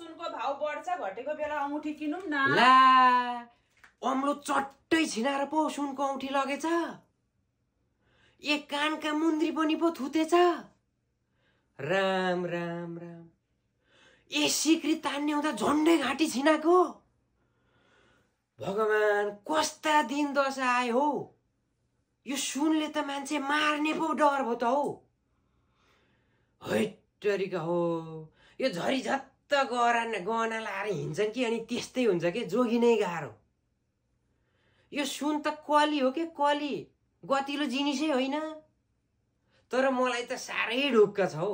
सुनको भाउ बढ्छ घटेको बेला औँठी किनौँ न। ला अम्लो चट्टै छिनाएर पो सुनको औँठी लगेछ। एक कानका मुन्द्री पनि पो थुतेछ। राम राम राम ए सिक्री तान्ने हुँदा झन्डै घाँटी छिनाको। भगवान कस्ता दिन दशा आयो हौ। यो सुनले त मान्छे मार्ने पो डर भयो त हौ। हैटरिका हो यो झरी झत्त गहना लाएर हिँड्छन् कि अनि त्यस्तै हुन्छ के जोगी नै गाह्रो। यो सुन त कली हो के कली, गतिलो जिनिसै होइन। तर मलाई त साह्रै ढुक्क छ हौ।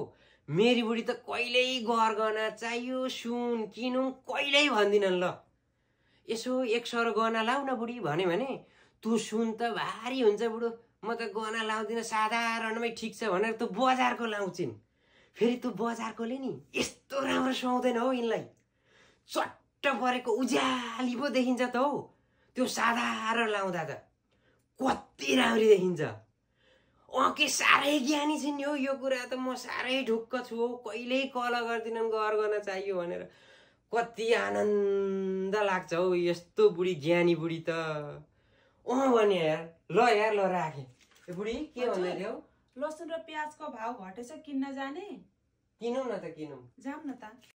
मेरी बुढी त कहिल्यै गहना चाहियो सुन किनौँ कहिल्यै भन्दिनन्। ल यसो 100 गहना लाउ न बुढी भन्यो भने तँ सुन त भारी हुन्छ बुढो, म त गहना लाउँदिन साधारणमै ठिक छ भनेर तँ बजारको लाउँछिन्। फेरि तँ बजारकोले नि यस्तो राम्रो सुहाउँदैन हौ यिनलाई। चट्ट परेको उज्याली पो देखिन्छ त हौ। त्यो साधारण लाउँदा त कति राम्री देखिन्छ। के साह्रै ज्ञानी छिन् नि हौ। यो कुरा त म साह्रै ढुक्क छु हौ। कहिल्यै कल गर्दिनन् गर्न चाहियो भनेर। कति आनन्द लाग्छ हौ यस्तो बुढी ज्ञानी बुढी त। भने यार ल राखेँ। ए बुढी के भन्दै थियौ? लसुन र प्याजको भाउ घटेछ किन्न जाने? किनौँ न त किनौँ। जाम न त।